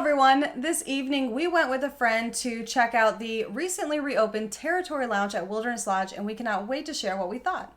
everyone. This evening we went with a friend to check out the recently reopened Territory Lounge at Wilderness Lodge, and we cannot wait to share what we thought.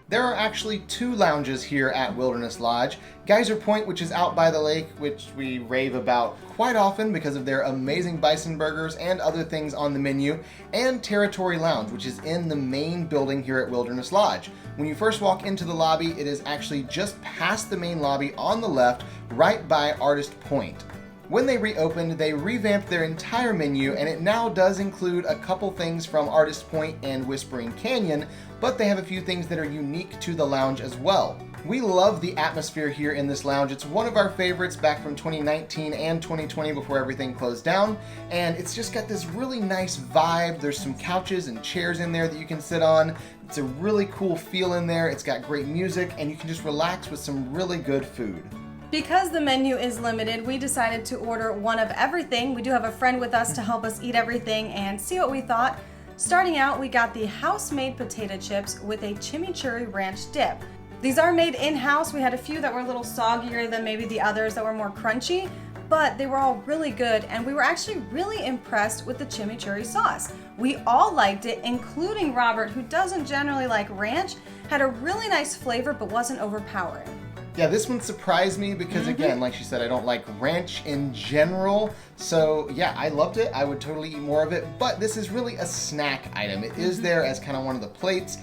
There are actually two lounges here at Wilderness Lodge. Geyser Point, which is out by the lake, which we rave about quite often because of their amazing bison burgers and other things on the menu, and Territory Lounge, which is in the main building here at Wilderness Lodge. When you first walk into the lobby, it is actually just past the main lobby on the left, right by Artist Point. When they reopened, they revamped their entire menu, and it now does include a couple things from Artist Point and Whispering Canyon, but they have a few things that are unique to the lounge as well. We love the atmosphere here in this lounge. It's one of our favorites back from 2019 and 2020 before everything closed down, and it's just got this really nice vibe. There's some couches and chairs in there that you can sit on. It's a really cool feel in there. It's got great music, and you can just relax with some really good food. Because the menu is limited, we decided to order one of everything. We do have a friend with us to help us eat everything and see what we thought. Starting out, we got the house-made potato chips with a chimichurri ranch dip. These are made in-house. We had a few that were a little soggier than maybe the others that were more crunchy, but they were all really good, and we were actually really impressed with the chimichurri sauce. We all liked it, including Robert, who doesn't generally like ranch. Had a really nice flavor but wasn't overpowering. Yeah, this one surprised me because, again, like she said, I don't like ranch in general. So, yeah, I loved it. I would totally eat more of it. But this is really a snack item. It is there as kind of one of the plates,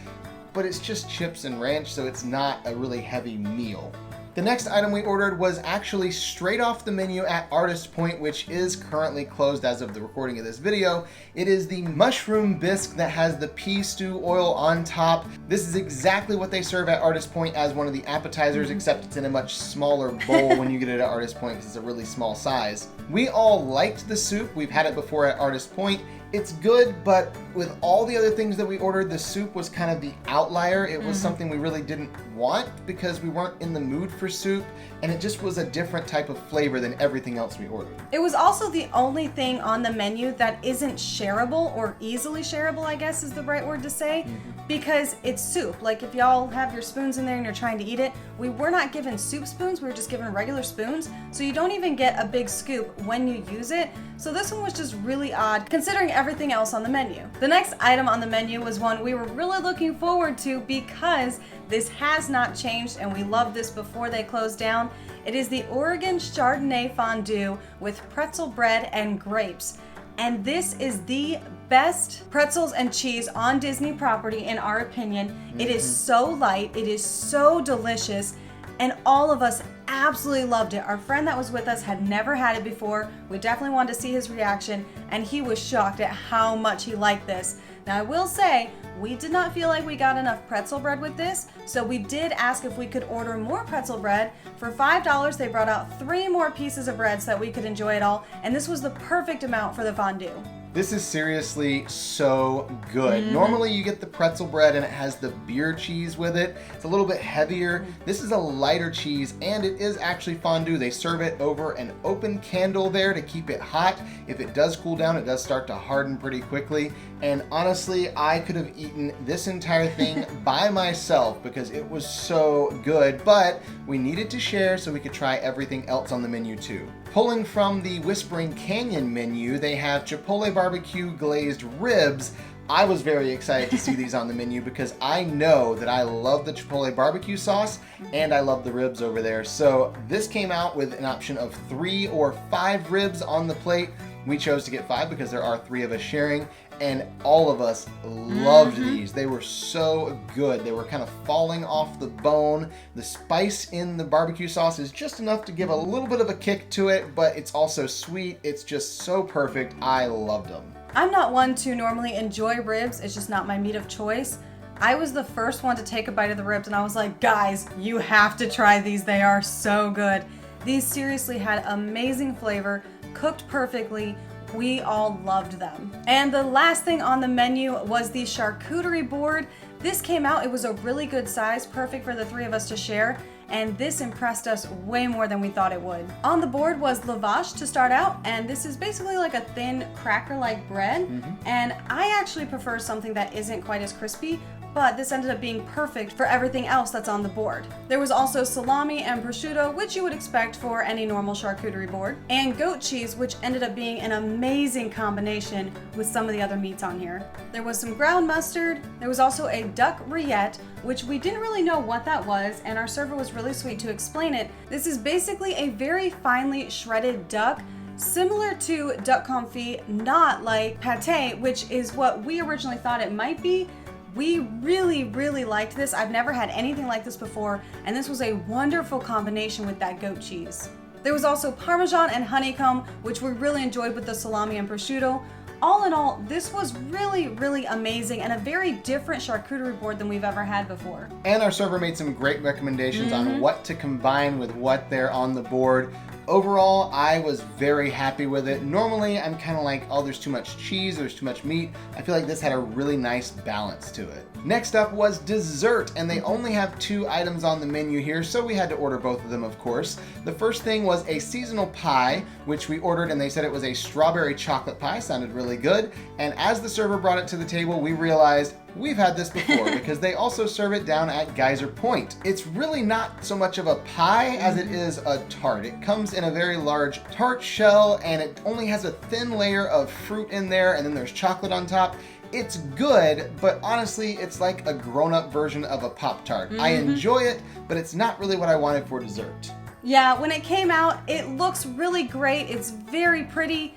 but it's just chips and ranch, so it's not a really heavy meal. The next item we ordered was actually straight off the menu at Artist Point, which is currently closed as of the recording of this video. It is the mushroom bisque that has the pea stew oil on top. This is exactly what they serve at Artist Point as one of the appetizers, except it's in a much smaller bowl when you get it at Artist Point because it's a really small size. We all liked the soup. We've had it before at Artist Point. It's good, but with all the other things that we ordered, the soup was kind of the outlier. It was something we really didn't want because we weren't in the mood for soup, and it just was a different type of flavor than everything else we ordered. It was also the only thing on the menu that isn't shareable, or easily shareable, I guess is the right word to say, because it's soup. Like if y'all have your spoons in there and you're trying to eat it, we were not given soup spoons, we were just given regular spoons, so you don't even get a big scoop when you use it. So this one was just really odd considering everything else on the menu. The next item on the menu was one we were really looking forward to because this has not changed and we loved this before they closed down. It is the Oregon Chardonnay fondue with pretzel bread and grapes. And this is the best pretzels and cheese on Disney property in our opinion. It is so light, it is so delicious, and all of us absolutely loved it. Our friend that was with us had never had it before. We definitely wanted to see his reaction, and he was shocked at how much he liked this. Now I will say, we did not feel like we got enough pretzel bread with this, so we did ask if we could order more pretzel bread. For $5, they brought out 3 more pieces of bread so that we could enjoy it all, and this was the perfect amount for the fondue. This is seriously so good. Normally you get the pretzel bread and it has the beer cheese with it. It's a little bit heavier. This is a lighter cheese and it is actually fondue. They serve it over an open candle there to keep it hot. If it does cool down, it does start to harden pretty quickly. And honestly, I could have eaten this entire thing by myself because it was so good, but we needed to share so we could try everything else on the menu too. Pulling from the Whispering Canyon menu, they have Chipotle BBQ glazed ribs. I was very excited to see these on the menu because I know that I love the Chipotle barbecue sauce and I love the ribs over there. So this came out with an option of 3 or 5 ribs on the plate. We chose to get 5 because there are 3 of us sharing, and all of us loved these. They were so good. They were kind of falling off the bone. The spice in the barbecue sauce is just enough to give a little bit of a kick to it, but it's also sweet. It's just so perfect. I loved them. I'm not one to normally enjoy ribs. It's just not my meat of choice. I was the first one to take a bite of the ribs and I was like, guys, you have to try these. They are so good. These seriously had amazing flavor, cooked perfectly. We all loved them. And the last thing on the menu was the charcuterie board. This came out, it was a really good size, perfect for the 3 of us to share. and this impressed us way more than we thought it would. On the board was lavash to start out, and this is basically like a thin cracker-like bread, and I actually prefer something that isn't quite as crispy, but this ended up being perfect for everything else that's on the board. There was also salami and prosciutto, which you would expect for any normal charcuterie board, and goat cheese, which ended up being an amazing combination with some of the other meats on here. There was some ground mustard. There was also a duck rillette, which we didn't really know what that was, and our server was really sweet to explain it. This is basically a very finely shredded duck, similar to duck confit, not like pate, which is what we originally thought it might be. We really liked this. I've never had anything like this before, and this was a wonderful combination with that goat cheese. There was also Parmesan and honeycomb, which we really enjoyed with the salami and prosciutto. All in all, this was really amazing and a very different charcuterie board than we've ever had before. And our server made some great recommendations on what to combine with what there on the board. Overall, I was very happy with it. Normally, I'm kind of like, oh, there's too much cheese, there's too much meat. I feel like this had a really nice balance to it. Next up was dessert, and they only have 2 items on the menu here, so we had to order both of them, of course. The first thing was a seasonal pie, which we ordered, and they said it was a strawberry chocolate pie. Sounded really good. And as the server brought it to the table, we realized we've had this before because they also serve it down at Geyser Point. It's really not so much of a pie as it is a tart. It comes in a very large tart shell, and it only has a thin layer of fruit in there, and then there's chocolate on top. It's good, but honestly, it's like a grown-up version of a Pop-Tart. I enjoy it, but it's not really what I wanted for dessert. Yeah, when it came out, it looks really great. It's very pretty,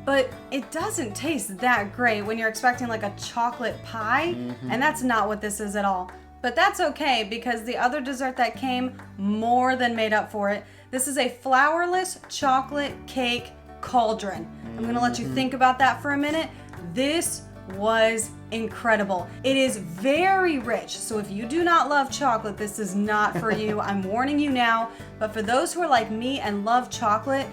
but it doesn't taste that great when you're expecting like a chocolate pie, and that's not what this is at all. But that's okay, because the other dessert that came more than made up for it. This is a flourless chocolate cake cauldron. I'm gonna let you think about that for a minute. This was incredible. It is very rich, so if you do not love chocolate, this is not for you. I'm warning you now. But for those who are like me and love chocolate,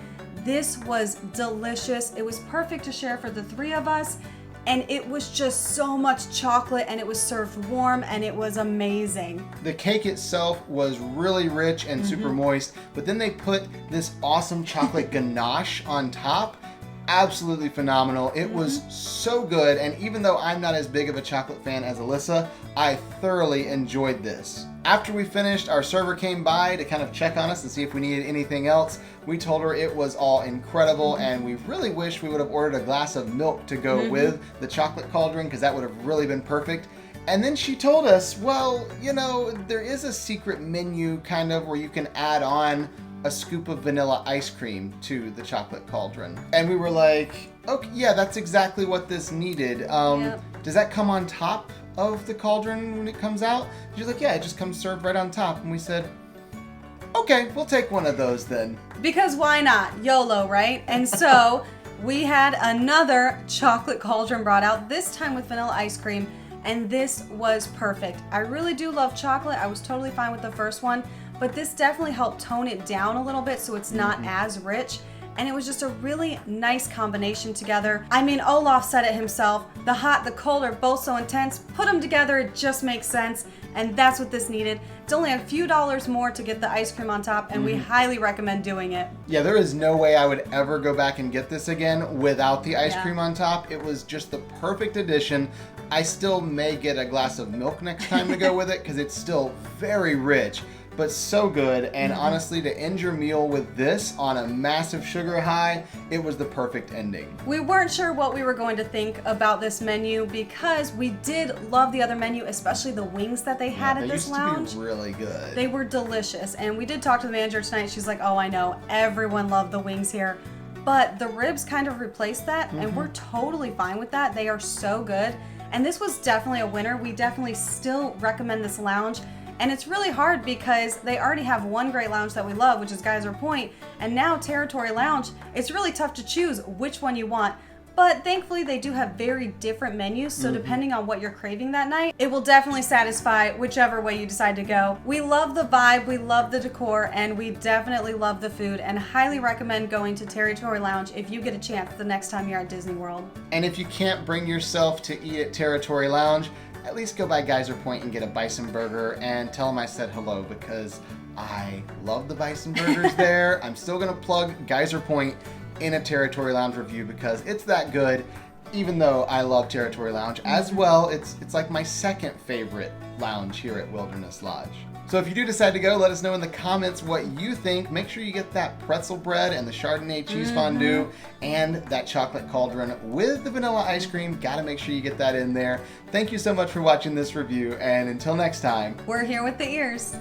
this was delicious. It was perfect to share for the 3 of us, and it was just so much chocolate, and it was served warm, and it was amazing. The cake itself was really rich and super moist, but then they put this awesome chocolate ganache on top. Absolutely phenomenal. It was so good, and even though I'm not as big of a chocolate fan as Alyssa, I thoroughly enjoyed this. After we finished, our server came by to kind of check on us and see if we needed anything else. We told her it was all incredible, and we really wish we would have ordered a glass of milk to go with the chocolate cauldron, because that would have really been perfect. And then she told us, well, you know, there is a secret menu kind of where you can add on a scoop of vanilla ice cream to the chocolate cauldron. And we were like, okay, yeah, that's exactly what this needed. Does that come on top of the cauldron when it comes out? She's like, yeah, it just comes served right on top. And we said, okay, we'll take one of those then. Because why not? YOLO, right? And so we had another chocolate cauldron brought out, this time with vanilla ice cream, and this was perfect. I really do love chocolate. I was totally fine with the first one, but this definitely helped tone it down a little bit so it's not as rich. And it was just a really nice combination together. I mean, Olaf said it himself, the hot, the cold are both so intense. Put them together, it just makes sense. And that's what this needed. It's only a few dollars more to get the ice cream on top, and we highly recommend doing it. Yeah, there is no way I would ever go back and get this again without the ice cream on top. It was just the perfect addition. I still may get a glass of milk next time to go with it, because it's still very rich, but so good. And honestly, to end your meal with this on a massive sugar high, it was the perfect ending. We weren't sure what we were going to think about this menu, because we did love the other menu, especially the wings that they had at this lounge. They used to be really good. They were delicious, and we did talk to the manager tonight. She's like, oh, I know, everyone loved the wings here. But the ribs kind of replaced that, and we're totally fine with that. They are so good. And this was definitely a winner. We definitely still recommend this lounge. And it's really hard because they already have one great lounge that we love, which is Geyser Point, and now Territory Lounge. It's really tough to choose which one you want. But thankfully, they do have very different menus, so depending on what you're craving that night, it will definitely satisfy whichever way you decide to go. We love the vibe, we love the decor, and we definitely love the food, and highly recommend going to Territory Lounge if you get a chance the next time you're at Disney World. And if you can't bring yourself to eat at Territory Lounge, at least go by Geyser Point and get a bison burger and tell them I said hello, because I love the bison burgers there. I'm still gonna plug Geyser Point in a Territory Lounge review because it's that good, even though I love Territory Lounge as well. It's like my second favorite lounge here at Wilderness Lodge. So if you do decide to go, let us know in the comments what you think. Make sure you get that pretzel bread and the Chardonnay cheese fondue and that chocolate cauldron with the vanilla ice cream. Gotta make sure you get that in there. Thank you so much for watching this review, and until next time, We're here with the ears.